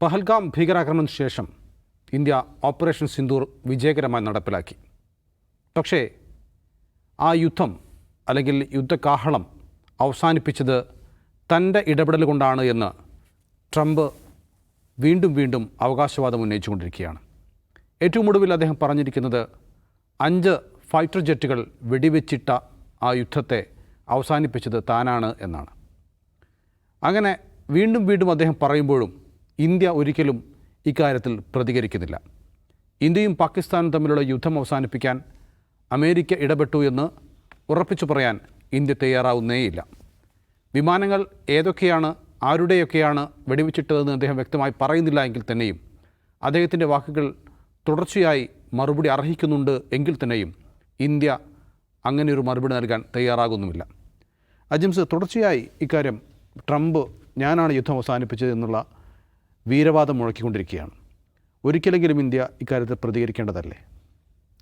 പഹൽഗാം ഭീകരാക്രമണത്തിന് ശേഷം India operation Sindoor വിജയകരമായി നടപ്പിലാക്കി. പക്ഷേ ആ യുദ്ധം അല്ലെങ്കിൽ യുദ്ധകാഹളം അവസാനിപ്പിച്ചത് തൻ്റെ ഇടപെടൽ കൊണ്ടാണ് എന്ന് ട്രംപ് വീണ്ടും അവകാശവാദം ഉന്നയിച്ചുകൊണ്ടിരിക്കുകയാണ്. ഏറ്റവും ഒടുവിൽ അദ്ദേഹം പറഞ്ഞിരിക്കുന്നത് 5 ഫൈറ്റർ ജെറ്റുകൾ വെടിവെച്ചിട്ട ആ യുദ്ധത്തെ അവസാനിപ്പിച്ചത് താനാണ് എന്നാണ്. അങ്ങനെ വീണ്ടും അദ്ദേഹം പറയുമ്പോഴും ഇന്ത്യ ഒരിക്കലും ഇക്കാര്യത്തിൽ പ്രതികരിക്കുന്നില്ല. ഇന്ത്യയും പാകിസ്ഥാനും തമ്മിലുള്ള യുദ്ധം അവസാനിപ്പിക്കാൻ അമേരിക്ക ഇടപെട്ടു എന്ന് ഉറപ്പിച്ചു പറയാൻ ഇന്ത്യ തയ്യാറാവുന്നേയില്ല. വിമാനങ്ങൾ ഏതൊക്കെയാണ്, ആരുടെയൊക്കെയാണ് വെടിവെച്ചിട്ടതെന്ന് അദ്ദേഹം വ്യക്തമായി പറയുന്നില്ല എങ്കിൽ തന്നെയും അദ്ദേഹത്തിൻ്റെ വാക്കുകൾ തുടർച്ചയായി മറുപടി അർഹിക്കുന്നുണ്ട് എങ്കിൽ തന്നെയും ഇന്ത്യ അങ്ങനെയൊരു മറുപടി നൽകാൻ തയ്യാറാകുന്നുമില്ല. അജിംസ്, തുടർച്ചയായി ഇക്കാര്യം ട്രംപ് ഞാനാണ് യുദ്ധം അവസാനിപ്പിച്ചത് എന്നുള്ള വീരവാദം മുഴക്കിക്കൊണ്ടിരിക്കുകയാണ്. ഒരിക്കലെങ്കിലും ഇന്ത്യ ഇക്കാര്യത്തിൽ പ്രതികരിക്കേണ്ടതല്ലേ?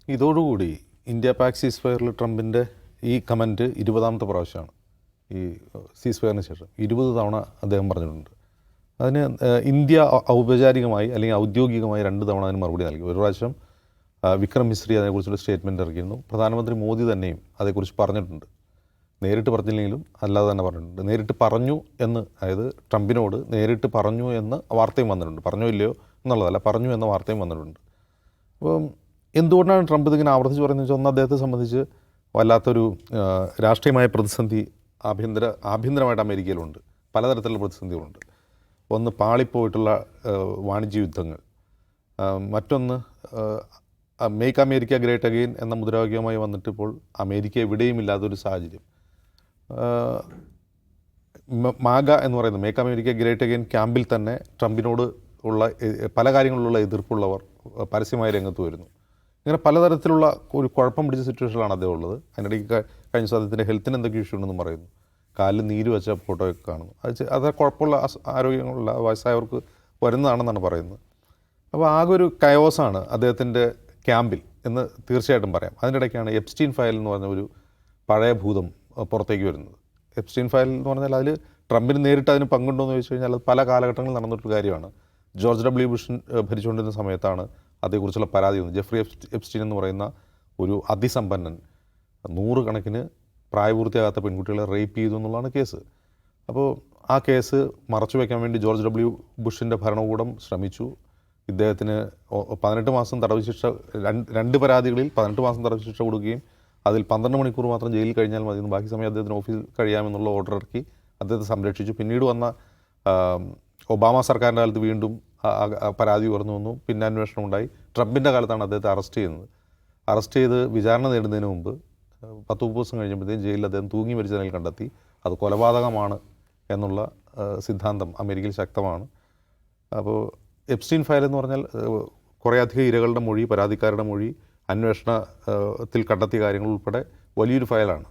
ഇതോടുകൂടി ഇന്ത്യ പാക് സീസ്ഫയറിൽ ട്രംപിൻ്റെ ഈ കമൻറ്റ് 20ാമത്തെ പ്രാവശ്യമാണ്. ഈ സീസ്ഫയറിന് ശേഷം 20 തവണ അദ്ദേഹം പറഞ്ഞിട്ടുണ്ട്. അതിന് ഇന്ത്യ ഔപചാരികമായി അല്ലെങ്കിൽ ഔദ്യോഗികമായി 2 തവണ അതിന് മറുപടി നൽകി. ഒരു പ്രാവശ്യം വിക്രം മിശ്രി അതിനെക്കുറിച്ചുള്ള സ്റ്റേറ്റ്മെൻറ്റ് ഇറക്കിയിരുന്നു. പ്രധാനമന്ത്രി മോദി തന്നെയും അതേക്കുറിച്ച് പറഞ്ഞിട്ടുണ്ട്. നേരിട്ട് പറഞ്ഞില്ലെങ്കിലും അല്ലാതെ തന്നെ പറഞ്ഞിട്ടുണ്ട്. നേരിട്ട് പറഞ്ഞു എന്ന്, അതായത് ട്രംപിനോട് നേരിട്ട് പറഞ്ഞു എന്ന വാർത്തയും വന്നിട്ടുണ്ട്. പറഞ്ഞോ ഇല്ലയോ എന്നുള്ളതല്ല, പറഞ്ഞു എന്ന വാർത്തയും വന്നിട്ടുണ്ട്. അപ്പം എന്തുകൊണ്ടാണ് ട്രംപ് ഇതിങ്ങനെ ആവർത്തിച്ച് പറയുന്നത് വെച്ചാൽ, ഒന്ന് അദ്ദേഹത്തെ സംബന്ധിച്ച് വല്ലാത്തൊരു രാഷ്ട്രീയമായ പ്രതിസന്ധി ആഭ്യന്തരമായിട്ട് അമേരിക്കയിലുണ്ട്. പലതരത്തിലുള്ള പ്രതിസന്ധികളുണ്ട്. ഒന്ന് പാളിപ്പോയിട്ടുള്ള വാണിജ്യ യുദ്ധങ്ങൾ, മറ്റൊന്ന് മേക്ക് അമേരിക്ക ഗ്രേറ്റ് അഗെയിൻ എന്ന മുദ്രാവാക്യവുമായി വന്നിട്ട് ഇപ്പോൾ അമേരിക്ക എവിടെയും ഇല്ലാത്തൊരു സാഹചര്യം. മാഗ എന്ന് പറയുന്നത് മേക്ക് അമേരിക്ക ഗ്രേറ്റ് അഗെയിൻ ക്യാമ്പിൽ തന്നെ ട്രംപിനോട് ഉള്ള പല കാര്യങ്ങളിലുള്ള എതിർപ്പുള്ളവർ പരസ്യമായ രംഗത്ത് വരുന്നു. ഇങ്ങനെ പലതരത്തിലുള്ള ഒരു കുഴപ്പം പിടിച്ച സിറ്റുവേഷനിലാണ് അദ്ദേഹം ഉള്ളത്. അതിനിടയ്ക്ക് കഴിഞ്ഞ ദിവസം അദ്ദേഹത്തിൻ്റെ ഹെൽത്തിന് എന്തൊക്കെ ഇഷ്യൂ ഉണ്ടെന്ന് പറയുന്നു. കാലിൽ നീര് വെച്ച ഫോട്ടോയൊക്കെ കാണുന്നു. അത് കുഴപ്പമുള്ള ആരോഗ്യങ്ങളുള്ള വയസ്സായവർക്ക് വരുന്നതാണെന്നാണ് പറയുന്നത്. അപ്പോൾ ആകെ ഒരു കയോസാണ് അദ്ദേഹത്തിൻ്റെ ക്യാമ്പിൽ എന്ന് തീർച്ചയായിട്ടും പറയാം. അതിൻ്റെ ഇടയ്ക്കാണ് എപ്സ്റ്റീൻ ഫയൽ എന്ന് പറഞ്ഞ ഒരു പഴയ ഭൂതം പുറത്തേക്ക് വരുന്നത്. എപ്സ്റ്റീൻ ഫയൽ എന്ന് പറഞ്ഞാൽ അതിൽ ട്രംപിന് നേരിട്ട് അതിന് പങ്കുണ്ടോ എന്ന് ചോദിച്ചു കഴിഞ്ഞാൽ അത് പല കാലഘട്ടങ്ങളിൽ നടന്നിട്ടൊരു കാര്യമാണ്. ജോർജ് ഡബ്ല്യു ബുഷ് ഭരിച്ചുകൊണ്ടിരുന്ന സമയത്താണ് അതേക്കുറിച്ചുള്ള പരാതി വന്നത്. ജെഫ്രി എപ്സ്റ്റീൻ എന്ന് പറയുന്ന ഒരു അതിസമ്പന്നൻ 100 കണക്കിന് പ്രായപൂർത്തിയാകാത്ത പെൺകുട്ടികളെ റേപ്പ് ചെയ്തു എന്നുള്ളതാണ് കേസ്. അപ്പോൾ ആ കേസ് മറച്ചു വയ്ക്കാൻ വേണ്ടി ജോർജ് ഡബ്ല്യു ബുഷിൻ്റെ ഭരണകൂടം ശ്രമിച്ചു. ഇദ്ദേഹത്തിന് 18 മാസം തടവ് ശിക്ഷ, 2 പരാതികളിൽ 18 മാസം തടവ് ശിക്ഷ കൊടുക്കുകയും അതിൽ 12 മണിക്കൂർ മാത്രം ജയിലിൽ കഴിഞ്ഞാൽ മതി, ബാക്കി സമയം അദ്ദേഹത്തിന് ഓഫീസിൽ കഴിയാമെന്നുള്ള ഓർഡർ ഇറക്കി അദ്ദേഹത്തെ സംരക്ഷിച്ചു. പിന്നീട് വന്ന ഒബാമ സർക്കാരിൻ്റെ കാലത്ത് വീണ്ടും പരാതി ഉയർന്നു വന്നു. പിന്നെ അന്വേഷണം ഉണ്ടായി. ട്രംപിൻ്റെ കാലത്താണ് അദ്ദേഹത്തെ അറസ്റ്റ് ചെയ്ത് വിചാരണ നേടുന്നതിന് മുമ്പ് 10-30 ദിവസം കഴിഞ്ഞപ്പോഴത്തേക്കും ജയിലിൽ അദ്ദേഹം തൂങ്ങി മരിച്ച നിലയിൽ കണ്ടെത്തി. അത് കൊലപാതകമാണ് എന്നുള്ള സിദ്ധാന്തം അമേരിക്കയിൽ ശക്തമാണ്. അപ്പോൾ എപ്സ്റ്റീൻ ഫയൽ എന്ന് പറഞ്ഞാൽ കുറേയധികം ഇരകളുടെ മൊഴി, പരാതിക്കാരുടെ മൊഴി, അന്വേഷണത്തിൽ കണ്ടെത്തിയ കാര്യങ്ങൾ ഉൾപ്പെടെ വലിയൊരു ഫയലാണ്.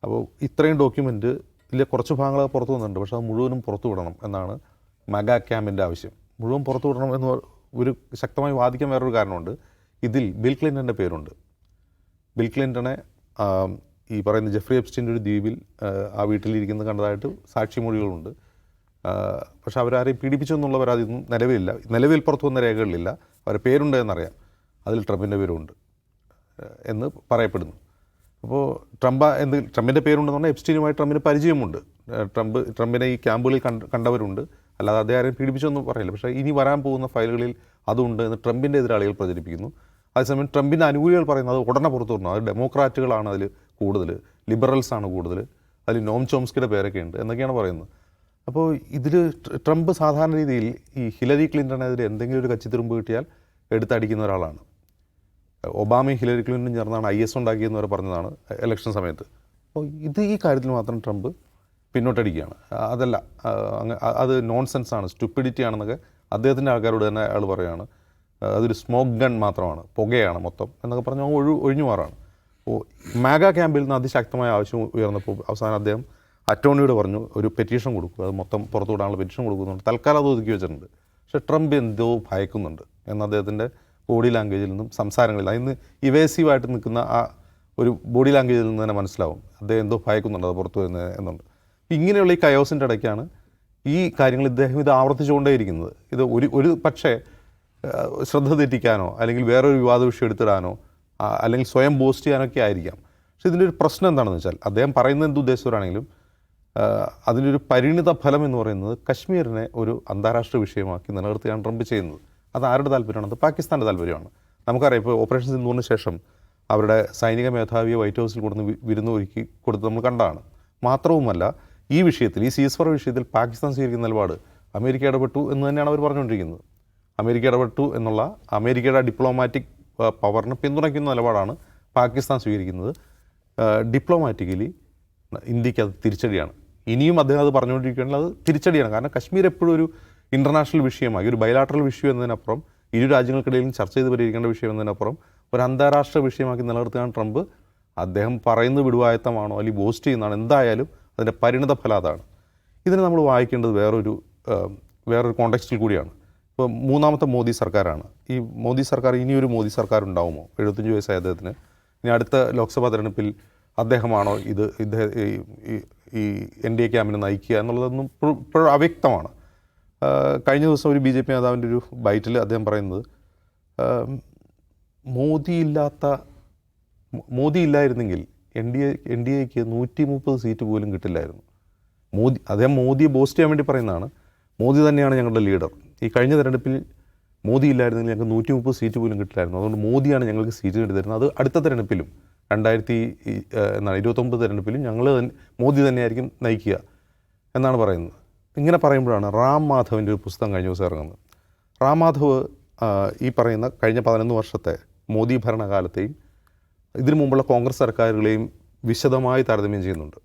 അപ്പോൾ ഇത്രയും ഡോക്യുമെൻ്റ് ഇതിലെ കുറച്ച് ഭാഗങ്ങൾ പുറത്തു വന്നിട്ടുണ്ട്. പക്ഷേ അത് മുഴുവനും പുറത്തു വിടണം എന്നാണ് മെഗാ ക്യാമ്പിൻ്റെ ആവശ്യം. മുഴുവൻ പുറത്തു വിടണം എന്ന് ഒരു ശക്തമായി വാദിക്കാൻ വേറൊരു കാരണമുണ്ട്. ഇതിൽ ബിൽ ക്ലിൻ്റൻ്റെ പേരുണ്ട്. ബിൽ ക്ലിൻ്റനെ ഈ പറയുന്ന ജെഫ്രി എപ്സ്റ്റീൻ്റെ ഒരു ദ്വീപിൽ ആ വീട്ടിലിരിക്കുന്നത് കണ്ടതായിട്ട് സാക്ഷിമൊഴികളുണ്ട്. പക്ഷെ അവരാരെയും പീഡിപ്പിച്ചു എന്നുള്ള പരാതിയൊന്നും നിലവിൽ പുറത്തു വന്ന രേഖകളിലില്ല. അവരുടെ പേരുണ്ട് എന്നറിയാം. അതിൽ ട്രംപിൻ്റെ പേരുണ്ട് എന്ന് പറയപ്പെടുന്നു. അപ്പോൾ ട്രംപിൻ്റെ പേരുണ്ടെന്ന് പറഞ്ഞാൽ എപ്സ്റ്റീനുമായി ട്രംപിന് പരിചയമുണ്ട്. ട്രംപിനെ ഈ ക്യാമ്പുകളിൽ കണ്ടവരുണ്ട്. അല്ലാതെ അദ്ദേഹം ആരെയും പീഡിപ്പിച്ചൊന്നും പറയില്ല. പക്ഷേ ഇനി വരാൻ പോകുന്ന ഫയലുകളിൽ അതുണ്ട് എന്ന് ട്രംപിൻ്റെ എതിരാളികൾ പ്രചരിപ്പിക്കുന്നു. അതേസമയം ട്രംപിൻ്റെ അനുകൂലികൾ പറയുന്നത് ഉടനെ പുറത്തു വരണം. അത് ഡെമോക്രാറ്റുകളാണ് അതിൽ കൂടുതൽ, ലിബറൽസാണ് കൂടുതൽ, അതിൽ നോം ചോംസ്കിയുടെ പേരൊക്കെ ഉണ്ട് എന്നൊക്കെയാണ് പറയുന്നത്. അപ്പോൾ ഇതിൽ ട്രംപ് സാധാരണ രീതിയിൽ ഈ ഹിലരി ക്ലിൻ്റനെതിരെ എന്തെങ്കിലും ഒരു കച്ചിത്തുരുമ്പ് കിട്ടിയാൽ എടുത്തടിക്കുന്ന ഒരാളാണ്. ഒബാമയും ഹിലരി ക്ലിൻ്റനും ചേർന്നാണ് IS ഉണ്ടാക്കിയെന്ന് വരെ പറഞ്ഞതാണ് ഇലക്ഷൻ സമയത്ത്. അപ്പോൾ ഈ കാര്യത്തിൽ മാത്രം ട്രംപ് പിന്നോട്ടടിക്കുകയാണ്. അതല്ല, അത് നോൺസെൻസാണ്, സ്റ്റുപ്പിഡിറ്റി ആണെന്നൊക്കെ അദ്ദേഹത്തിൻ്റെ ആൾക്കാരോട് തന്നെ അയാൾ പറയുകയാണ്. അതൊരു സ്മോക്ക് ഗൺ മാത്രമാണ്, പുകയാണ് മൊത്തം എന്നൊക്കെ പറഞ്ഞ് ഒഴിഞ്ഞു മാറാണ്. അപ്പോൾ മാഗാ ക്യാമ്പിൽ നിന്ന് അതിശക്തമായ ആവശ്യം ഉയർന്നപ്പോൾ അവസാനം അദ്ദേഹം അറ്റോർണിയോട് പറഞ്ഞു ഒരു പെറ്റീഷൻ കൊടുക്കും, അത് മൊത്തം പുറത്തു വിടാനുള്ള പെറ്റീഷൻ കൊടുക്കുന്നുണ്ട്. തൽക്കാലം അത് ഒതുക്കി വെച്ചിട്ടുണ്ട്. പക്ഷേ ട്രംപ് എന്തോ ഭയക്കുന്നുണ്ട് എന്ന് അദ്ദേഹത്തിൻ്റെ ബോഡി ലാംഗ്വേജിൽ നിന്നും സംസാരങ്ങളിൽ, അതിന് ഇവേസീവായിട്ട് നിൽക്കുന്ന ആ ഒരു ബോഡി ലാംഗ്വേജിൽ നിന്ന് തന്നെ മനസ്സിലാവും അദ്ദേഹം എന്തോ ഭയക്കുന്നുണ്ട് അത് പുറത്തു വരുന്നത് എന്നുണ്ട്. ഇങ്ങനെയുള്ള ഈ കയോസിൻ്റെ ഇടയ്ക്കാണ് ഈ കാര്യങ്ങൾ ഇദ്ദേഹം ഇത് ആവർത്തിച്ചുകൊണ്ടേയിരിക്കുന്നത്. ഇത് ഒരു പക്ഷേ ശ്രദ്ധ തെറ്റിക്കാനോ അല്ലെങ്കിൽ വേറൊരു വിവാദ വിഷയം എടുത്തിടാനോ അല്ലെങ്കിൽ സ്വയം ബൂസ്റ്റ് ചെയ്യാനൊക്കെ ആയിരിക്കാം. പക്ഷേ ഇതിൻ്റെ ഒരു പ്രശ്നം എന്താണെന്ന് വെച്ചാൽ അദ്ദേഹം പറയുന്നത് എന്ത് ഉദ്ദേശത്തോടാണെങ്കിലും അതിൻ്റെ ഒരു പരിണിത ഫലം എന്ന് പറയുന്നത് കശ്മീരിനെ ഒരു അന്താരാഷ്ട്ര വിഷയമാക്കി നിലനിർത്തുകയാണ് ട്രംപ് ചെയ്യുന്നത്. അത് ആരുടെ താല്പര്യമാണ്? അത് പാകിസ്ഥാൻ്റെ താല്പര്യമാണ്. നമുക്കറിയാം, ഇപ്പോൾ ഓപ്പറേഷൻ സിന്ദൂറിന് ശേഷം അവരുടെ സൈനിക മേധാവിയെ വൈറ്റ് ഹൗസിൽ കൊടുത്ത് വിരുന്ന് ഒരുക്കി കൊടുത്ത് നമ്മൾ കണ്ടതാണ്. മാത്രവുമല്ല, ഈ വിഷയത്തിൽ, ഈ സീസ്ഫയർ വിഷയത്തിൽ പാകിസ്ഥാൻ സ്വീകരിക്കുന്ന നിലപാട് അമേരിക്ക ഇടപെട്ടു എന്ന് തന്നെയാണ് അവർ പറഞ്ഞുകൊണ്ടിരിക്കുന്നത്. അമേരിക്ക ഇടപെട്ടു എന്നുള്ള അമേരിക്കയുടെ ഡിപ്ലോമാറ്റിക് പവറിനെ പിന്തുണയ്ക്കുന്ന നിലപാടാണ് പാകിസ്ഥാൻ സ്വീകരിക്കുന്നത്. ഡിപ്ലോമാറ്റിക്കലി ഇന്ത്യക്ക് അത് തിരിച്ചടിയാണ്. ഇനിയും അദ്ദേഹം അത് പറഞ്ഞുകൊണ്ടിരിക്കുകയാണെങ്കിൽ അത് തിരിച്ചടിയാണ്. കാരണം കശ്മീർ എപ്പോഴും ഒരു ഇൻ്റർനാഷണൽ വിഷയമായി, ഒരു ബൈലാറ്ററൽ വിഷയം എന്നതിനപ്പുറം, ഇരു രാജ്യങ്ങൾക്കിടയിലും ചർച്ച ചെയ്ത് പരിഹരിക്കേണ്ട വിഷയം എന്നതിനപ്പുറം ഒരു അന്താരാഷ്ട്ര വിഷയമാക്കി നിലനിർത്തുകയാണ് ട്രംപ്. അദ്ദേഹം പറയുന്നത് വിടുവായത്തമാണോ അല്ലെങ്കിൽ ബോസ്റ്റ് ചെയ്യുന്നതാണോ, എന്തായാലും അതിൻ്റെ പരിണിത ഫലം അതാണ്. ഇതിനെ നമ്മൾ വായിക്കേണ്ടത് വേറൊരു കോണ്ടെക്സ്റ്റിൽ കൂടിയാണ്. ഇപ്പോൾ മൂന്നാമത്തെ മോദി സർക്കാരാണ്. ഈ മോദി സർക്കാർ, ഇനിയൊരു മോദി സർക്കാർ ഉണ്ടാവുമോ? 75 വയസ്സായ അദ്ദേഹത്തിന്. ഇനി അടുത്ത ലോക്സഭാ തെരഞ്ഞെടുപ്പിൽ അദ്ദേഹമാണോ ഈ NDA ക്യാമ്പിനെ നയിക്കുക എന്നുള്ളതൊന്നും ഇപ്പോഴും അവ്യക്തമാണ്. കഴിഞ്ഞ ദിവസം ഒരു BJP നേതാവിൻ്റെ ഒരു ബൈറ്റിൽ അദ്ദേഹം പറയുന്നത്, മോദി ഇല്ലായിരുന്നെങ്കിൽ NDAക്ക് 130 സീറ്റ് പോലും കിട്ടില്ലായിരുന്നു. അദ്ദേഹം മോദിയെ ബോസ്റ്റ് ചെയ്യാൻ വേണ്ടി പറയുന്നതാണ്. മോദി തന്നെയാണ് ഞങ്ങളുടെ ലീഡർ. ഈ കഴിഞ്ഞ തെരഞ്ഞെടുപ്പിൽ മോദി ഇല്ലായിരുന്നെങ്കിൽ ഞങ്ങൾക്ക് 130 സീറ്റ് പോലും കിട്ടില്ലായിരുന്നു. അതുകൊണ്ട് മോദിയാണ് ഞങ്ങൾക്ക് സീറ്റ് കിട്ടി തരുന്നത്. അത് അടുത്ത തെരഞ്ഞെടുപ്പിലും 2029 തെരഞ്ഞെടുപ്പിലും മോദി തന്നെയായിരിക്കും നയിക്കുക എന്നാണ് പറയുന്നത്. ഇങ്ങനെ പറയുമ്പോഴാണ് റാം മാധവിൻ്റെ ഒരു പുസ്തകം കഴിഞ്ഞ ദിവസം ഇറങ്ങുന്നത്. റാം മാധവ് ഈ പറയുന്ന കഴിഞ്ഞ 11 വർഷത്തെ മോദി ഭരണകാലത്തെയും ഇതിനു മുമ്പുള്ള കോൺഗ്രസ് സർക്കാരുകളെയും വിശദമായി താരതമ്യം ചെയ്യുന്നുണ്ട്.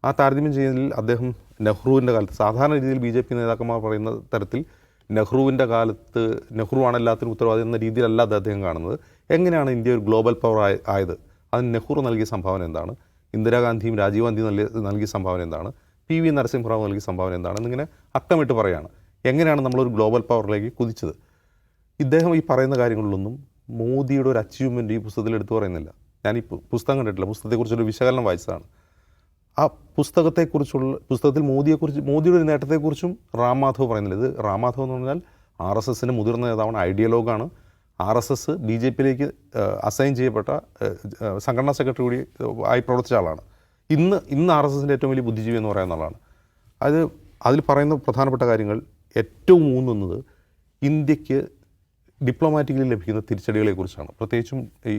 ആ താരതമ്യം ചെയ്യുന്നതിൽ അദ്ദേഹം നെഹ്റുവിൻ്റെ കാലത്ത്, സാധാരണ രീതിയിൽ BJP നേതാക്കന്മാർ പറയുന്ന തരത്തിൽ നെഹ്റുവിൻ്റെ കാലത്ത് നെഹ്റുവാണ് എല്ലാത്തിനും ഉത്തരവാദി എന്ന രീതിയിലല്ല അദ്ദേഹം കാണുന്നത്. എങ്ങനെയാണ് ഇന്ത്യ ഒരു ഗ്ലോബൽ പവർ ആയത്? അതിന് നെഹ്റു നൽകിയ സംഭാവന എന്താണ്? ഇന്ദിരാഗാന്ധിയും രാജീവ് ഗാന്ധിയും നൽകിയ സംഭാവന എന്താണ്? PV നരസിംഹറാവു നൽകിയ സംഭാവന എന്താണ്? എന്നിങ്ങനെ അക്കമിട്ട് പറയുകയാണ്. എങ്ങനെയാണ് നമ്മളൊരു ഗ്ലോബൽ പവറിലേക്ക് കുതിച്ചത്? ഇദ്ദേഹം ഈ പറയുന്ന കാര്യങ്ങളിലൊന്നും മോദിയുടെ ഒരു അച്ചീവ്മെൻറ്റ് ഈ പുസ്തകത്തിൽ എടുത്തു പറയുന്നില്ല. ഞാൻ ഈ പുസ്തകം കണ്ടിട്ടില്ല, പുസ്തകത്തെക്കുറിച്ചൊരു വിശകലനം വായിച്ചതാണ്. ആ പുസ്തകത്തിൽ മോദിയുടെ ഒരു നേട്ടത്തെക്കുറിച്ചും റാം മാധവ് പറയുന്നില്ല. ഇത് റാം മാധവ് എന്ന് പറഞ്ഞാൽ RSSൻ്റെ മുതിർന്ന നേതാവാണ്, ഐഡിയോലോഗാണ്. RSS BJPയിലേക്ക് അസൈൻ ചെയ്യപ്പെട്ട സംഘടനാ സെക്രട്ടറി കൂടി ആയി പ്രവർത്തിച്ച ആളാണ്. ഇന്ന് RSSൻ്റെ ഏറ്റവും വലിയ ബുദ്ധിജീവി എന്ന് പറയുന്ന ആളാണ്. അതിൽ പറയുന്ന പ്രധാനപ്പെട്ട കാര്യങ്ങൾ ഏറ്റവും ഊന്നുന്നത് ഇന്ത്യക്ക് ഡിപ്ലോമാറ്റിക്കലി ലഭിക്കുന്ന തിരിച്ചടികളെക്കുറിച്ചാണ്. പ്രത്യേകിച്ചും ഈ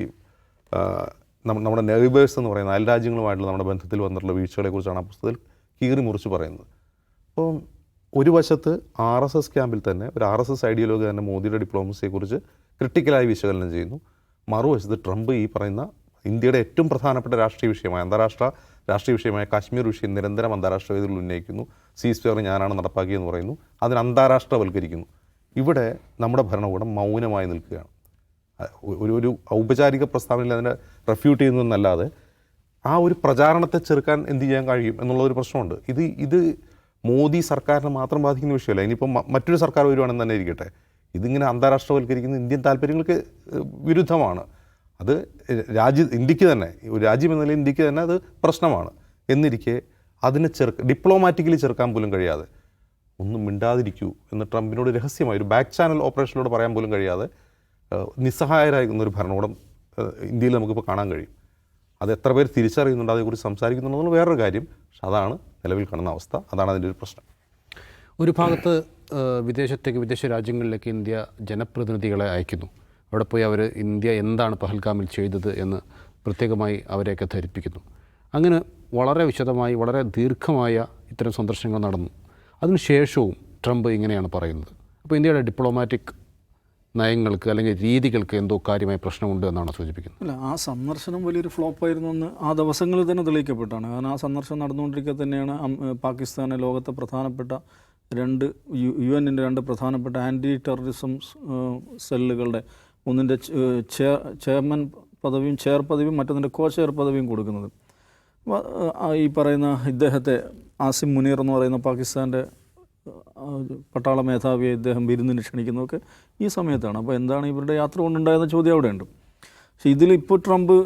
നമ്മുടെ നെയ്ബേഴ്സ് എന്ന് പറയുന്ന അയൽ രാജ്യങ്ങളുമായിട്ടുള്ള നമ്മുടെ ബന്ധത്തിൽ വന്നിട്ടുള്ള വീഴ്ചകളെക്കുറിച്ചാണ് ആ പുസ്തകത്തിൽ കീറി മുറിച്ച് പറയുന്നത്. അപ്പോൾ ഒരു വശത്ത് RSS ക്യാമ്പിൽ തന്നെ ഒരു RSS ഐഡിയോലോഗ് തന്നെ മോദിയുടെ ഡിപ്ലോമസിയെക്കുറിച്ച് ക്രിട്ടിക്കലായി വിശകലനം ചെയ്യുന്നു. മറുവശത്ത് ട്രംപ് ഈ പറയുന്ന ഇന്ത്യയുടെ ഏറ്റവും പ്രധാനപ്പെട്ട രാഷ്ട്രീയ വിഷയമായ, അന്താരാഷ്ട്ര രാഷ്ട്രീയ വിഷയമായ കാശ്മീർ വിഷയം നിരന്തരം അന്താരാഷ്ട്ര വേദികളിൽ ഉന്നയിക്കുന്നു. സീസ്ഫയർ ഞാനാണ് നടപ്പാക്കിയെന്ന് പറയുന്നു. അതിന് അന്താരാഷ്ട്രവൽക്കരിക്കുന്നു. ഇവിടെ നമ്മുടെ ഭരണകൂടം മൗനമായി നിൽക്കുകയാണ്. ഒരു ഔപചാരിക പ്രസ്താവനയിൽ അതിനെ റെഫ്യൂട്ട് ചെയ്യുന്നതെന്നല്ലാതെ ആ ഒരു പ്രചാരണത്തെ ചെറുക്കാൻ എന്ത് ചെയ്യാൻ കഴിയും എന്നുള്ളൊരു പ്രശ്നമുണ്ട്. ഇത് മോദി സർക്കാരിനെ മാത്രം ബാധിക്കുന്ന വിഷയമല്ല. ഇനിയിപ്പം മറ്റൊരു സർക്കാർ വരുവാണെന്ന് തന്നെ ഇരിക്കട്ടെ, ഇതിങ്ങനെ അന്താരാഷ്ട്രവൽക്കരിക്കുന്ന ഇന്ത്യൻ താല്പര്യങ്ങൾക്ക് വിരുദ്ധമാണ്. അത് ഇന്ത്യക്ക് തന്നെ, ഒരു രാജ്യം എന്ന നിലയിൽ ഇന്ത്യക്ക് തന്നെ അത് പ്രശ്നമാണ്. എന്നിരിക്കെ അതിനെ ഡിപ്ലോമാറ്റിക്കലി ചെറുക്കാൻ പോലും കഴിയാതെ, ഒന്നും മിണ്ടാതിരിക്കൂ എന്ന് ട്രംപിനോട് രഹസ്യമായി ഒരു ബാക്ക് ചാനൽ ഓപ്പറേഷനിലൂടെ പറയാൻ പോലും കഴിയാതെ നിസ്സഹായരായിരിക്കുന്ന ഒരു ഭരണകൂടം ഇന്ത്യയിൽ നമുക്കിപ്പോൾ കാണാൻ കഴിയും. അത് എത്ര പേര് തിരിച്ചറിയുന്നുണ്ട്, അതേക്കുറിച്ച് സംസാരിക്കുന്നുണ്ടെന്നുള്ള വേറൊരു കാര്യം. പക്ഷെ അതാണ് നിലവിൽ കാണുന്ന അവസ്ഥ. അതാണ് അതിൻ്റെ ഒരു പ്രശ്നം. ഒരു ഭാഗത്ത് വിദേശ രാജ്യങ്ങളിലേക്ക് ഇന്ത്യ ജനപ്രതിനിധികളെ അയക്കുന്നു. അവിടെ പോയി അവർ ഇന്ത്യ എന്താണ് പഹൽഗാമിൽ ചെയ്തത് എന്ന് പ്രത്യേകമായി അവരെയൊക്കെ ധരിപ്പിക്കുന്നു. അങ്ങനെ വളരെ വിശദമായി, വളരെ ദീർഘമായ ഇത്തരം സന്ദർശനങ്ങൾ നടന്നു. അതിനുശേഷവും ട്രംപ് ഇങ്ങനെയാണ് പറയുന്നത്. അപ്പോൾ ഇന്ത്യയുടെ ഡിപ്ലോമാറ്റിക് നയങ്ങൾക്ക് അല്ലെങ്കിൽ രീതികൾക്ക് എന്തോ കാര്യമായ പ്രശ്നമുണ്ട് എന്നാണ് സൂചിപ്പിക്കുന്നത്. അല്ല, ആ സന്ദർശനം വലിയൊരു ഫ്ലോപ്പായിരുന്നു എന്ന് ആ ദിവസങ്ങളിൽ തന്നെ തെളിയിക്കപ്പെട്ടാണ്. കാരണം ആ സന്ദർശനം നടന്നുകൊണ്ടിരിക്കുക തന്നെയാണ് പാകിസ്ഥാനെ ലോകത്തെ പ്രധാനപ്പെട്ട UN-ൻ്റെ 2 പ്രധാനപ്പെട്ട ആൻറ്റി ടെററിസം സെല്ലുകളുടെ ഒന്നിൻ്റെ ചെയർമാൻ പദവിയും ചെയർ പദവിയും മറ്റൊന്നിൻ്റെ ചെയർ പദവിയും കൊടുക്കുന്നത്. ഈ പറയുന്ന ഇദ്ദേഹത്തെ ആസിം മുനീർ എന്ന് പറയുന്ന പാകിസ്ഥാൻ്റെ പട്ടാള മേധാവിയെ ഇദ്ദേഹം വിരുന്നിന് ക്ഷണിക്കുന്നതൊക്കെ ഈ സമയത്താണ്. അപ്പോൾ എന്താണ് ഇവരുടെ യാത്ര കൊണ്ടുണ്ടായെന്ന ചോദ്യം അവിടെയുണ്ട്. പക്ഷേ ഇതിലിപ്പോൾ ട്രംപ്,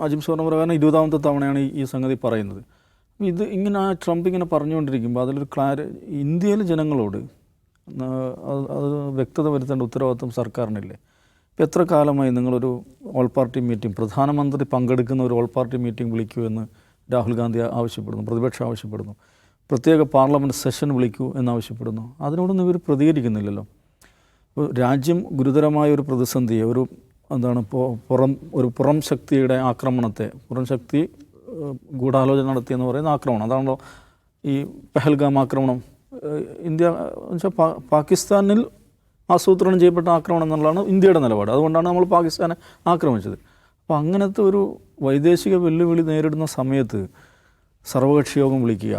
അജിം സ്വർണ്ണ പ്രകാരം 20ാമത്തെ തവണയാണ് ഈ സംഗതി പറയുന്നത്. ഇങ്ങനെ ട്രംപ് ഇങ്ങനെ പറഞ്ഞുകൊണ്ടിരിക്കുമ്പോൾ അതിലൊരു ഇന്ത്യയിലെ ജനങ്ങളോട് അത് വ്യക്തത വരുത്തേണ്ട ഉത്തരവാദിത്വം സർക്കാരിനില്ലേ? ഇപ്പോൾ എത്ര കാലമായി നിങ്ങളൊരു ഓൾ പാർട്ടി മീറ്റിംഗ്, പ്രധാനമന്ത്രി പങ്കെടുക്കുന്ന ഒരു ഓൾ പാർട്ടി മീറ്റിംഗ് വിളിക്കൂ എന്ന് രാഹുൽ ഗാന്ധി ആവശ്യപ്പെടുന്നു, പ്രതിപക്ഷം ആവശ്യപ്പെടുന്നു, പ്രത്യേക പാർലമെൻറ്റ് സെഷൻ വിളിക്കൂ എന്നാവശ്യപ്പെടുന്നു. അതിനോടൊന്നും ഇവർ പ്രതികരിക്കുന്നില്ലല്ലോ. രാജ്യം ഗുരുതരമായ ഒരു പ്രതിസന്ധിയെ, പുറം ശക്തിയുടെ ആക്രമണത്തെ, പുറം ശക്തി ഗൂഢാലോചന നടത്തിയെന്ന് പറയുന്ന ആക്രമണം, അതാണല്ലോ ഈ പെഹൽഗാം ആക്രമണം. ഇന്ത്യ എന്നുവെച്ചാൽ പാകിസ്ഥാനിൽ ആസൂത്രണം ചെയ്യപ്പെട്ട ആക്രമണം എന്നുള്ളതാണ് ഇന്ത്യയുടെ നിലപാട്. അതുകൊണ്ടാണ് നമ്മൾ പാകിസ്ഥാനെ ആക്രമിച്ചത്. അപ്പോൾ അങ്ങനത്തെ ഒരു വൈദേശിക വെല്ലുവിളി നേരിടുന്ന സമയത്ത് സർവകക്ഷി യോഗം വിളിക്കുക,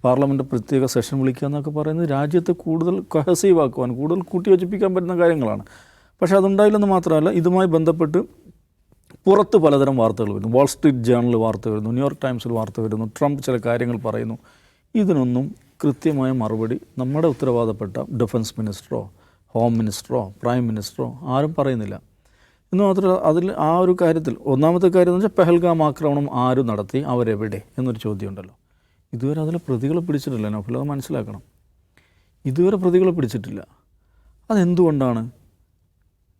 പാർലമെൻറ്റ് പ്രത്യേക സെഷൻ വിളിക്കുക എന്നൊക്കെ പറയുന്നത് രാജ്യത്തെ കൂടുതൽ കൊഹസീവാക്കുവാൻ, കൂടുതൽ കൂട്ടിയോജിപ്പിക്കാൻ പറ്റുന്ന കാര്യങ്ങളാണ്. പക്ഷേ അതുണ്ടായില്ലെന്ന് മാത്രമല്ല, ഇതുമായി ബന്ധപ്പെട്ട് പുറത്ത് പലതരം വാർത്തകൾ വരുന്നു. വാൾ സ്ട്രീറ്റ് ജേർണൽ വാർത്ത വരുന്നു, ന്യൂയോർക്ക് ടൈംസിൽ വാർത്ത വരുന്നു, ട്രംപ് ചില കാര്യങ്ങൾ പറയുന്നു. ഇതിനൊന്നും കൃത്യമായ മറുപടി നമ്മുടെ ഉത്തരവാദപ്പെട്ട ഡിഫൻസ് മിനിസ്റ്ററോ ഹോം മിനിസ്റ്ററോ പ്രൈം മിനിസ്റ്ററോ ആരും പറയുന്നില്ല. എന്ന് മാത്രമല്ല, അതിൽ ആ ഒരു കാര്യത്തിൽ ഒന്നാമത്തെ കാര്യം എന്ന് വെച്ചാൽ പെഹൽഗാം ആക്രമണം ആരും നടത്തി, അവരെവിടെ എന്നൊരു ചോദ്യമുണ്ടല്ലോ. ഇതുവരെ അതിലെ പ്രതികളെ പിടിച്ചിട്ടില്ല നൗഫൽ, അത് മനസ്സിലാക്കണം. ഇതുവരെ പ്രതികളെ പിടിച്ചിട്ടില്ല. അതെന്തുകൊണ്ടാണ്?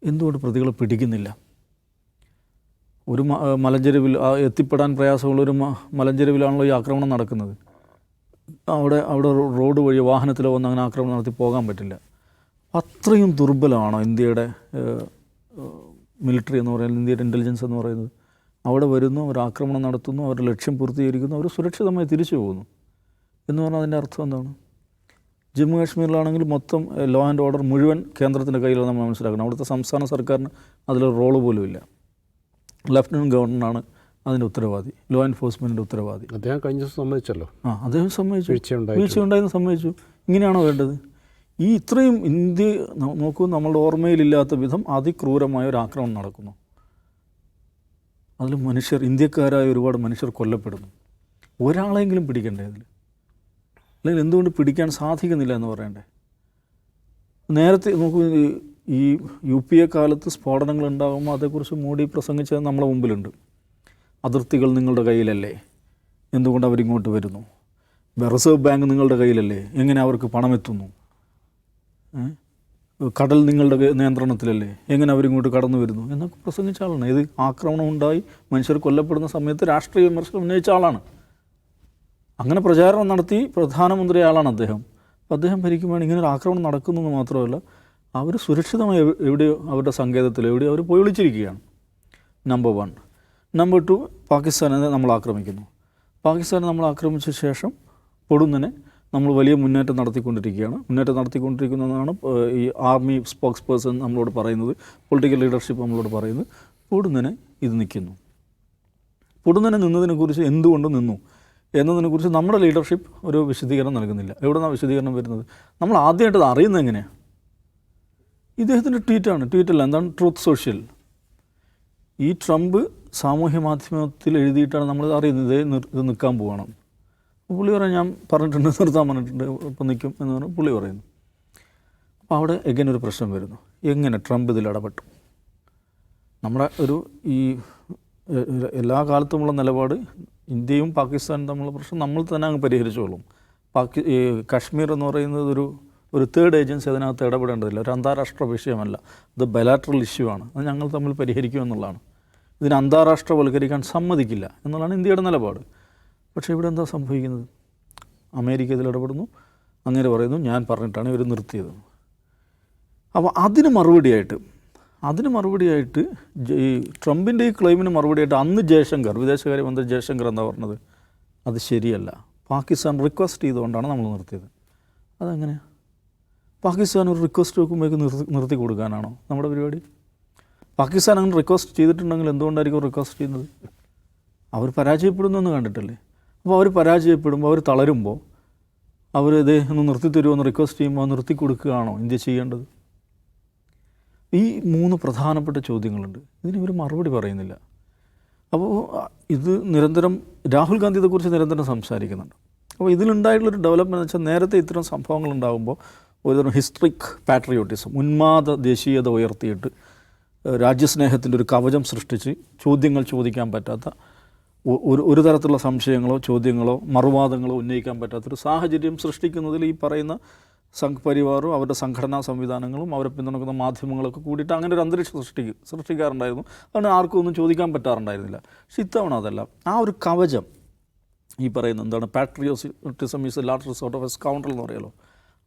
എന്തുകൊണ്ട് പ്രതികളെ പിടിക്കുന്നില്ല? ഒരു മലഞ്ചെരുവിൽ എത്തിപ്പെടാൻ പ്രയാസമുള്ള മലഞ്ചെരുവിലാണല്ലോ ഈ ആക്രമണം നടക്കുന്നത്. അവിടെ റോഡ് വഴി വാഹനത്തിലോ വന്ന് അങ്ങനെ ആക്രമണം നടത്തി പോകാൻ പറ്റില്ല. അത്രയും ദുർബലമാണോ ഇന്ത്യയുടെ മിലിറ്ററി എന്ന് പറയുന്നത്, ഇന്ത്യയുടെ ഇൻ്റലിജൻസ് എന്ന് പറയുന്നത്? അവിടെ വരുന്നു, ഒരു ആക്രമണം നടത്തുന്നു, അവരുടെ ലക്ഷ്യം പൂർത്തീകരിക്കുന്നു, അവർ സുരക്ഷിതമായി തിരിച്ചു പോകുന്നു എന്ന് പറഞ്ഞാൽ അതിൻ്റെ അർത്ഥം എന്താണ്? ജമ്മു കാശ്മീരിലാണെങ്കിൽ മൊത്തം ലോ ആൻഡ് ഓർഡർ മുഴുവൻ കേന്ദ്രത്തിൻ്റെ കയ്യിലാണ് നമ്മൾ മനസ്സിലാക്കണം. അവിടുത്തെ സംസ്ഥാന സർക്കാരിന് അതിലൊരു റോള് പോലും ഇല്ല. ലഫ്റ്റനൻറ്റ് ഗവർണറാണ് അതിൻ്റെ ഉത്തരവാദി, ലോ എൻഫോഴ്സ്മെൻറ്റിൻ്റെ ഉത്തരവാദി. അദ്ദേഹം കഴിഞ്ഞ ദിവസം സമ്മതിച്ചല്ലോ. അദ്ദേഹം സമ്മതിച്ചു, വീഴ്ചയുണ്ടായെന്ന് സമ്മതിച്ചു. ഇങ്ങനെയാണോ വേണ്ടത്? ഈ ഇത്രയും ഇന്ത്യ നോക്കൂ, നമ്മളുടെ ഓർമ്മയിലില്ലാത്ത വിധം അതിക്രൂരമായ ഒരു ആക്രമണം നടക്കുന്നു. അതിൽ ഇന്ത്യക്കാരായ ഒരുപാട് മനുഷ്യർ കൊല്ലപ്പെടുന്നു. ഒരാളെങ്കിലും പിടിക്കണ്ടേ അതിൽ? അല്ലെങ്കിൽ എന്തുകൊണ്ട് പിടിക്കാൻ സാധിക്കുന്നില്ല എന്ന് പറയണ്ടേ? നേരത്തെ നോക്കൂ, ഈ UPA കാലത്ത് സ്ഫോടനങ്ങൾ ഉണ്ടാകുമ്പോൾ അതേക്കുറിച്ച് മോഡി പ്രസംഗിച്ചത് നമ്മളെ മുമ്പിലുണ്ട്. അതിർത്തികൾ നിങ്ങളുടെ കയ്യിലല്ലേ, എന്തുകൊണ്ട് അവരിങ്ങോട്ട് വരുന്നു? റിസർവ് ബാങ്ക് നിങ്ങളുടെ കയ്യിലല്ലേ, എങ്ങനെ അവർക്ക് പണമെത്തുന്നു? കടൽ നിങ്ങളുടെ നിയന്ത്രണത്തിലല്ലേ, എങ്ങനെ അവരിങ്ങോട്ട് കടന്നു വരുന്നു എന്നൊക്കെ പ്രസംഗിച്ച ആളാണ്. ഇത് ആക്രമണം ഉണ്ടായി മനുഷ്യർ കൊല്ലപ്പെടുന്ന സമയത്ത് രാഷ്ട്രീയ വിമർശനം ഉന്നയിച്ച ആളാണ്. അങ്ങനെ പ്രചാരണം നടത്തി പ്രധാനമന്ത്രി ആളാണ് അദ്ദേഹം. അപ്പോൾ അദ്ദേഹം ഭരിക്കുമ്പോൾ ഇങ്ങനെ ഒരു ആക്രമണം നടക്കുന്നതെന്ന് മാത്രമല്ല, അവർ സുരക്ഷിതമായി എവിടെയോ അവരുടെ സങ്കേതത്തിൽ എവിടെയോ അവർ പോയി ഒളിച്ചിരിക്കുകയാണ്. നമ്പർ 1. നമ്പർ 2, പാകിസ്ഥാനെ നമ്മൾ ആക്രമിക്കുന്നു. പാകിസ്ഥാനെ നമ്മൾ ആക്രമിച്ച ശേഷം പൊടുന്നനെ നമ്മൾ വലിയ മുന്നേറ്റം നടത്തിക്കൊണ്ടിരിക്കുകയാണ്. മുന്നേറ്റം നടത്തിക്കൊണ്ടിരിക്കുന്നതാണ് ഈ ആർമി സ്പോക്സ് പേഴ്സൺ നമ്മളോട് പറയുന്നത്, പൊളിറ്റിക്കൽ ലീഡർഷിപ്പ് നമ്മളോട് പറയുന്നത്. പൊടുന്നനെ ഇത് നിൽക്കുന്നു. പൊടുന്നനെ നിന്നതിനെക്കുറിച്ച് എന്തുകൊണ്ട് നിന്നു എന്നതിനെക്കുറിച്ച് നമ്മുടെ ലീഡർഷിപ്പ് ഒരു വിശദീകരണം നൽകുന്നില്ല. എവിടെ നിന്നാണ് വിശദീകരണം വരുന്നത്? നമ്മൾ ആദ്യമായിട്ട് അറിയുന്നത് എങ്ങനെയാണ്? ഇദ്ദേഹത്തിൻ്റെ ട്വീറ്റല്ല, എന്താണ് ട്രൂത്ത് സോഷ്യൽ. ഈ ട്രംപ് സാമൂഹ്യ മാധ്യമത്തിൽ എഴുതിയിട്ടാണ് നമ്മൾ അറിയുന്നത് ഇത് നിൽക്കാൻ പോകണം. പുള്ളി പറയാൻ ഞാൻ പറഞ്ഞിട്ടുണ്ട്, നിർത്താൻ പറഞ്ഞിട്ടുണ്ട്, ഇപ്പം നിൽക്കും എന്ന് പറഞ്ഞ് പുള്ളി പറയുന്നു. അപ്പോൾ അവിടെ എഗൈൻ ഒരു പ്രശ്നം വരുന്നു. എങ്ങനെ ട്രംപ് ഇതിൽ ഇടപെട്ടു? നമ്മുടെ ഈ എല്ലാ കാലത്തുമുള്ള നിലപാട്, ഇന്ത്യയും പാകിസ്ഥാനും തമ്മിലുള്ള പ്രശ്നം നമ്മൾ തന്നെ അങ്ങ് പരിഹരിച്ചോളും. ഈ കാശ്മീർ എന്ന് പറയുന്നത് ഒരു തേർഡ് ഏജൻസി അതിനകത്ത് ഇടപെടേണ്ടതില്ല, ഒരു അന്താരാഷ്ട്ര വിഷയമല്ല, ഇത് ബൈലാറ്ററൽ ഇഷ്യൂ ആണ്, അത് ഞങ്ങൾ തമ്മിൽ പരിഹരിക്കും എന്നുള്ളതാണ്. ഇതിനെ അന്താരാഷ്ട്രവൽക്കരിക്കാൻ സമ്മതിക്കില്ല എന്നുള്ളതാണ് ഇന്ത്യയുടെ നിലപാട്. പക്ഷേ ഇവിടെ എന്താ സംഭവിക്കുന്നത്? അമേരിക്ക ഇതിൽ ഇടപെടുന്നു, അങ്ങനെ പറയുന്നു ഞാൻ പറഞ്ഞിട്ടാണ് ഇവർ നിർത്തിയത്. അപ്പോൾ അതിന് മറുപടിയായിട്ട് ഈ ട്രംപിൻ്റെ ഈ ക്ലെയിമിന് മറുപടിയായിട്ട് അന്ന് വിദേശകാര്യമന്ത്രി ജയശങ്കർ എന്താ പറഞ്ഞത്? അത് ശരിയല്ല, പാകിസ്ഥാൻ റിക്വസ്റ്റ് ചെയ്തുകൊണ്ടാണ് നമ്മൾ നിർത്തിയത്. അതെങ്ങനെയാണ്? പാകിസ്ഥാൻ ഒരു റിക്വസ്റ്റ് വെക്കുമ്പോഴേക്ക് നിർത്തി കൊടുക്കാനാണോ നമ്മുടെ പരിപാടി? പാകിസ്ഥാൻ അങ്ങനെ റിക്വസ്റ്റ് ചെയ്തിട്ടുണ്ടെങ്കിൽ എന്തുകൊണ്ടായിരിക്കും റിക്വസ്റ്റ് ചെയ്യുന്നത്? അവർ പരാജയപ്പെടുന്നെന്ന് കണ്ടിട്ടല്ലേ? അപ്പോൾ അവർ പരാജയപ്പെടുമ്പോൾ, അവർ തളരുമ്പോൾ, അവർ ഒന്ന് നിർത്തിത്തരുമെന്ന് റിക്വസ്റ്റ് ചെയ്യുമ്പോൾ നിർത്തി കൊടുക്കുകയാണോ ഇന്ത്യ ചെയ്യേണ്ടത്? ഈ 3 പ്രധാനപ്പെട്ട ചോദ്യങ്ങളുണ്ട്. ഇതിന് ഇവർ മറുപടി പറയുന്നില്ല. അപ്പോൾ ഇത് നിരന്തരം രാഹുൽ ഗാന്ധി ഇതേക്കുറിച്ച് നിരന്തരം സംസാരിക്കുന്നുണ്ട്. അപ്പോൾ ഇതിലുണ്ടായിട്ടുള്ളൊരു ഡെവലപ്മെൻറ്റ് വെച്ചാൽ, നേരത്തെ ഇത്തരം സംഭവങ്ങൾ ഉണ്ടാകുമ്പോൾ ഒരുതരം ഹിസ്റ്ററിക് പാട്രിയോട്ടിസം, ഉന്മാദ ദേശീയത ഉയർത്തിയിട്ട് രാജ്യസ്നേഹത്തിൻ്റെ ഒരു കവചം സൃഷ്ടിച്ച് ചോദ്യങ്ങൾ ചോദിക്കാൻ പറ്റാത്ത ഒരു തരത്തിലുള്ള സംശയങ്ങളോ ചോദ്യങ്ങളോ മറുവാദങ്ങളോ ഉന്നയിക്കാൻ പറ്റാത്തൊരു സാഹചര്യം സൃഷ്ടിക്കുന്നതിൽ ഈ പറയുന്ന സംഘ് പരിവാറും അവരുടെ സംഘടനാ സംവിധാനങ്ങളും അവരെ പിന്തുണക്കുന്ന മാധ്യമങ്ങളൊക്കെ കൂടിയിട്ട് അങ്ങനെ ഒരു അന്തരീക്ഷം സൃഷ്ടിക്കാറുണ്ടായിരുന്നു. അതുകൊണ്ട് ആർക്കും ഒന്നും ചോദിക്കാൻ പറ്റാറുണ്ടായിരുന്നില്ല. പക്ഷെ ഇത്തവണ അതല്ല. ആ ഒരു കവചം ഈ പറയുന്ന എന്താണ് patriotism is a last resort of a scoundrel എന്ന് പറയുമല്ലോ,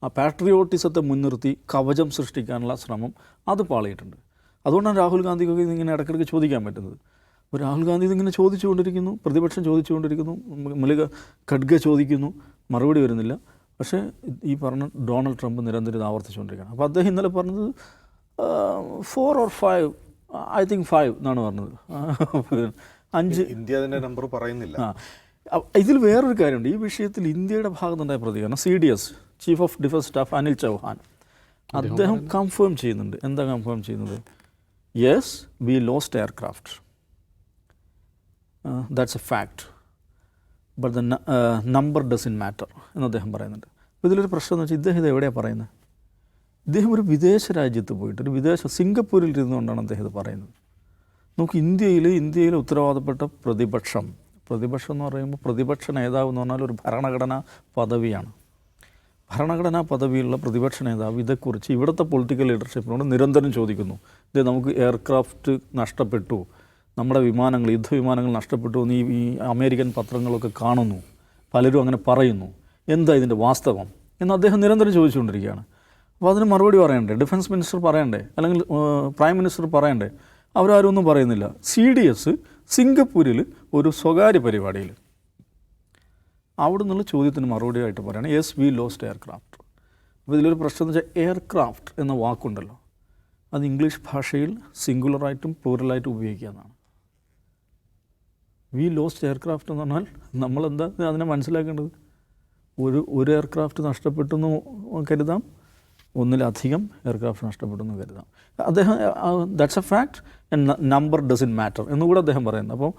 ആ പാട്രിയോട്ടിസത്തെ മുൻനിർത്തി കവചം സൃഷ്ടിക്കാനുള്ള ശ്രമം അത് പാളിയിട്ടുണ്ട്. അതുകൊണ്ടാണ് രാഹുൽ ഗാന്ധിക്കൊക്കെ ഇതിങ്ങനെ ഇടയ്ക്കിടയ്ക്ക് ചോദിക്കാൻ പറ്റുന്നത്. അപ്പോൾ രാഹുൽ ഗാന്ധി ഇതിങ്ങനെ ചോദിച്ചുകൊണ്ടിരിക്കുന്നു, പ്രതിപക്ഷം ചോദിച്ചുകൊണ്ടിരിക്കുന്നു, മല്ലിക ഖഡ്ഗെ ചോദിക്കുന്നു, മറുപടി വരുന്നില്ല. പക്ഷേ ഈ പറഞ്ഞ ഡൊണാൾഡ് ട്രംപ് നിരന്തരം ഇത് ആവർത്തിച്ചുകൊണ്ടിരിക്കുകയാണ്. അപ്പോൾ അദ്ദേഹം ഇന്നലെ പറഞ്ഞത് 4 or 5, I think 5 എന്നാണ് പറഞ്ഞത്. 5 ഇന്ത്യ അതിൻ്റെ നമ്പർ പറയുന്നില്ല. ഇതിൽ വേറൊരു കാര്യമുണ്ട്. ഈ വിഷയത്തിൽ ഇന്ത്യയുടെ ഭാഗത്തുണ്ടായ പ്രതികരണം CDS chief of defence staff Anil Chauhan അദ്ദേഹം കൺഫേം ചെയ്യുന്നുണ്ട്. എന്താ കൺഫേം ചെയ്യുന്നത്? Yes, we lost aircraft, that's a fact, but the number doesn't matter എന്ന് അദ്ദേഹം പറയുന്നുണ്ട്. അപ്പോൾ ഇതിലൊരു പ്രശ്നം എന്ന് വെച്ചാൽ ഇദ്ദേഹം ഇത് എവിടെയാണ് പറയുന്നത്? ഇദ്ദേഹം ഒരു വിദേശ രാജ്യത്ത് പോയിട്ട് ഒരു സിംഗപ്പൂരിൽ ഇരുന്നുകൊണ്ടാണ് അദ്ദേഹം ഇത് പറയുന്നത്. നമുക്ക് ഇന്ത്യയിലെ ഉത്തരവാദപ്പെട്ട പ്രതിപക്ഷം എന്ന് പറയുമ്പോൾ പ്രതിപക്ഷ നേതാവ് എന്ന് പറഞ്ഞാൽ ഒരു ഭരണഘടനാ പദവിയാണ്. ഭരണഘടനാ പദവിയുള്ള പ്രതിപക്ഷ നേതാവ് ഇതേക്കുറിച്ച് ഇവിടുത്തെ പൊളിറ്റിക്കൽ ലീഡർഷിപ്പിനോട് നിരന്തരം ചോദിക്കുന്നു. ഇത് നമുക്ക് എയർക്രാഫ്റ്റ് നഷ്ടപ്പെട്ടു, നമ്മുടെ വിമാനങ്ങൾ, യുദ്ധവിമാനങ്ങൾ നഷ്ടപ്പെട്ടു എന്ന് ഈ അമേരിക്കൻ പത്രങ്ങളൊക്കെ കാണുന്നു, പലരും അങ്ങനെ പറയുന്നു, എന്താ ഇതിൻ്റെ വാസ്തവം എന്ന് അദ്ദേഹം നിരന്തരം ചോദിച്ചുകൊണ്ടിരിക്കുകയാണ്. അപ്പോൾ അതിന് മറുപടി പറയണ്ടേ? ഡിഫൻസ് മിനിസ്റ്റർ പറയണ്ടേ? അല്ലെങ്കിൽ പ്രൈം മിനിസ്റ്റർ പറയണ്ടേ? അവരാരും ഒന്നും പറയുന്നില്ല. CDS സിംഗപ്പൂരിൽ ഒരു സ്വകാര്യ പരിപാടിയിൽ അവിടെ നിന്നുള്ള ചോദ്യത്തിന് മറുപടിയായിട്ട് പറയുകയാണ് യെസ് വി ലോസ്റ്റ് എയർക്രാഫ്റ്റ്. അപ്പോൾ ഇതിലൊരു പ്രശ്നം എന്ന് വെച്ചാൽ എയർക്രാഫ്റ്റ് എന്ന വാക്കുണ്ടല്ലോ, അത് ഇംഗ്ലീഷ് ഭാഷയിൽ സിംഗുലറായിട്ടും പ്ലൂറലായിട്ടും ഉപയോഗിക്കാമെന്നാണ്. വി ലോസ്റ്റ് എയർക്രാഫ്റ്റ് എന്ന് പറഞ്ഞാൽ നമ്മളെന്താ അതിനെ മനസ്സിലാക്കേണ്ടത്? ഒരു എയർക്രാഫ്റ്റ് നഷ്ടപ്പെട്ടെന്ന് കരുതാം, ഒന്നിലധികം എയർക്രാഫ്റ്റ് നഷ്ടപ്പെട്ടെന്ന് കരുതാം. അദ്ദേഹം that's a fact and number doesn't matter എന്നുകൂടെ അദ്ദേഹം പറയുന്നത്. അപ്പോൾ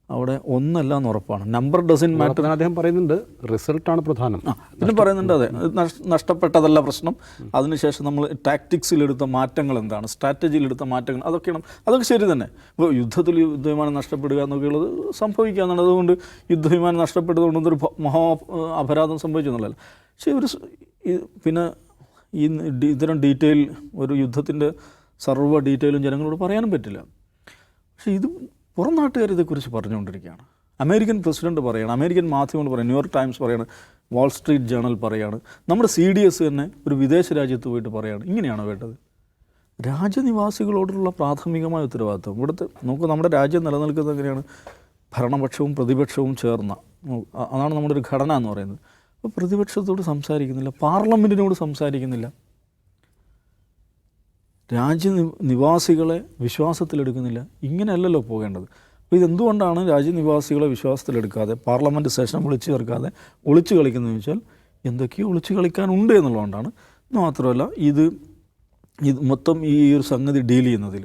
അവിടെ ഒന്നല്ല എന്ന് ഉറപ്പാണ്, നമ്പർ ഡസൻ മാറ്റർ. അദ്ദേഹം പറയുന്നുണ്ട് റിസൾട്ടാണ് പ്രധാനം. പിന്നെ പറയുന്നുണ്ട് അതെ, നഷ്ടപ്പെട്ടതല്ല പ്രശ്നം, അതിനുശേഷം നമ്മൾ ടാക്ടിക്സിലെടുത്ത മാറ്റങ്ങൾ എന്താണ്, സ്ട്രാറ്റജിയിലെടുത്ത മാറ്റങ്ങൾ അതൊക്കെ ശരി തന്നെ. ഇപ്പോൾ യുദ്ധവിമാനം നഷ്ടപ്പെടുക എന്നൊക്കെയുള്ളത് സംഭവിക്കാമെന്നാണ്. അതുകൊണ്ട് യുദ്ധവിമാനം നഷ്ടപ്പെട്ടതുകൊണ്ട് ഒരു മഹാ അപരാധം സംഭവിച്ചു എന്നുള്ളതല്ല. പക്ഷേ പിന്നെ ഈ ഇത്തരം ഡീറ്റെയിൽ ഒരു യുദ്ധത്തിൻ്റെ സർവ്വ ഡീറ്റെയിലും ജനങ്ങളോട് പറയാനും പറ്റില്ല. പക്ഷേ ഇത് പുറം നാട്ടുകാർ ഇതേക്കുറിച്ച് പറഞ്ഞുകൊണ്ടിരിക്കുകയാണ്. അമേരിക്കൻ പ്രസിഡന്റ് പറയുകയാണ്, അമേരിക്കൻ മാധ്യമങ്ങൾ പറയുകയാണ്, ന്യൂയോർക്ക് ടൈംസ് പറയുകയാണ്, വാൾ സ്ട്രീറ്റ് ജേണൽ പറയുകയാണ്, നമ്മുടെ CDS തന്നെ ഒരു വിദേശ രാജ്യത്ത് പോയിട്ട് പറയുകയാണ്. ഇങ്ങനെയാണോ വേണ്ടത്? രാജ്യനിവാസികളോടുള്ള പ്രാഥമികമായ ഉത്തരവാദിത്വം ഇവിടുത്തെ നമ്മുടെ രാജ്യം നിലനിൽക്കുന്നത് എങ്ങനെയാണ്? ഭരണപക്ഷവും പ്രതിപക്ഷവും ചേർന്ന, അതാണ് നമ്മുടെ ഒരു ഘടന എന്ന് പറയുന്നത്. അപ്പോൾ പ്രതിപക്ഷത്തോട് സംസാരിക്കുന്നില്ല, പാർലമെൻറ്റിനോട് സംസാരിക്കുന്നില്ല, രാജ്യനിവാസികളെ വിശ്വാസത്തിലെടുക്കുന്നില്ല. ഇങ്ങനെയല്ലല്ലോ പോകേണ്ടത്. അപ്പോൾ ഇതെന്തുകൊണ്ടാണ് രാജ്യനിവാസികളെ വിശ്വാസത്തിലെടുക്കാതെ പാർലമെൻറ്റ് സെഷൻ വിളിച്ചു ചേർക്കാതെ ഒളിച്ചു കളിക്കുന്നതെന്ന് വെച്ചാൽ എന്തൊക്കെയോ ഒളിച്ചു കളിക്കാനുണ്ട് എന്നുള്ളതുകൊണ്ടാണ്. മാത്രമല്ല ഇത് മൊത്തം ഈ ഒരു സംഗതി ഡീൽ ചെയ്യുന്നതിൽ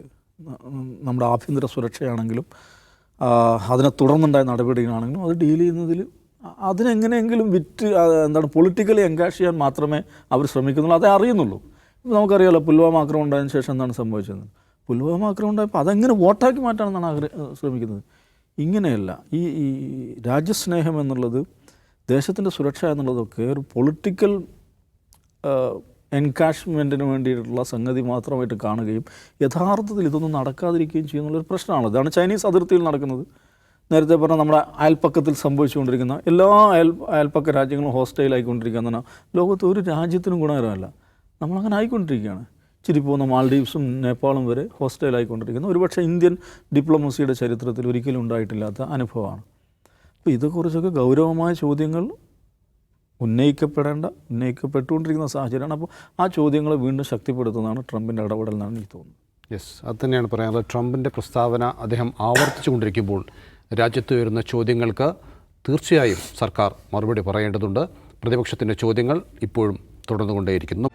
നമ്മുടെ ആഭ്യന്തര സുരക്ഷയാണെങ്കിലും അതിനെ തുടർന്നുണ്ടായ നടപടികളാണെങ്കിലും അത് ഡീൽ ചെയ്യുന്നതിൽ അതിനെങ്ങനെയെങ്കിലും പൊളിറ്റിക്കലി എൻഗേജ് ചെയ്യാൻ മാത്രമേ അവർ ശ്രമിക്കുന്നുള്ളൂ, അതേ അറിയുന്നുള്ളൂ. ഇപ്പോൾ നമുക്കറിയാമല്ലോ പുൽവാമ ആക്രമണം ഉണ്ടായതിനു ശേഷം എന്താണ് സംഭവിച്ചത്? പുൽവാമ ആക്രമണം ഉണ്ടായപ്പോൾ അതെങ്ങനെ വോട്ടാക്കി മാറ്റാമെന്നാണ് ശ്രമിക്കുന്നത്. ഇങ്ങനെയല്ല. ഈ രാജ്യസ്നേഹം എന്നുള്ളത്, ദേശത്തിൻ്റെ സുരക്ഷ എന്നുള്ളതൊക്കെ ഒരു പൊളിറ്റിക്കൽ എൻകാഷ്മെൻറ്റിന് വേണ്ടിയിട്ടുള്ള സംഗതി മാത്രമായിട്ട് കാണുകയും യഥാർത്ഥത്തിൽ ഇതൊന്നും നടക്കാതിരിക്കുകയും ചെയ്യുന്നുള്ളൊരു പ്രശ്നമാണ്. ഇതാണ് ചൈനീസ് അതിർത്തിയിൽ നടക്കുന്നത്. നേരത്തെ പറഞ്ഞാൽ നമ്മുടെ അയൽപ്പക്കത്തിൽ സംഭവിച്ചുകൊണ്ടിരിക്കുന്ന എല്ലാ അയൽപ്പക്ക രാജ്യങ്ങളും ഹോസ്റ്റൈലായിക്കൊണ്ടിരിക്കുക എന്ന് പറഞ്ഞാൽ ലോകത്ത് ഒരു രാജ്യത്തിനും ഗുണകരമല്ല. നമ്മളങ്ങനെ ആയിക്കൊണ്ടിരിക്കുകയാണ്. ചിരി പോകുന്ന മാൽഡീവ്സും നേപ്പാളും വരെ ഹോസ്റ്റൈലായിക്കൊണ്ടിരിക്കുന്ന ഒരുപക്ഷെ ഇന്ത്യൻ ഡിപ്ലോമസിയുടെ ചരിത്രത്തിൽ ഒരിക്കലും ഉണ്ടായിട്ടില്ലാത്ത അനുഭവമാണ്. അപ്പോൾ ഇതേക്കുറിച്ചൊക്കെ ഗൗരവമായ ചോദ്യങ്ങൾ ഉന്നയിക്കപ്പെട്ടുകൊണ്ടിരിക്കുന്ന സാഹചര്യമാണ്. അപ്പോൾ ആ ചോദ്യങ്ങളെ വീണ്ടും ശക്തിപ്പെടുത്തുന്നതാണ് ട്രംപിൻ്റെ ഇടപെടൽ എന്നാണ് എനിക്ക് തോന്നുന്നത്. യെസ്, അത് തന്നെയാണ് പറയാനുള്ളത്. ട്രംപിൻ്റെ പ്രസ്താവന അദ്ദേഹം ആവർത്തിച്ചു കൊണ്ടിരിക്കുമ്പോൾ രാജ്യത്ത് വരുന്ന ചോദ്യങ്ങൾക്ക് തീർച്ചയായും സർക്കാർ മറുപടി പറയേണ്ടതുണ്ട്. പ്രതിപക്ഷത്തിൻ്റെ ചോദ്യങ്ങൾ ഇപ്പോഴും തുടർന്നുകൊണ്ടേയിരിക്കുന്നു.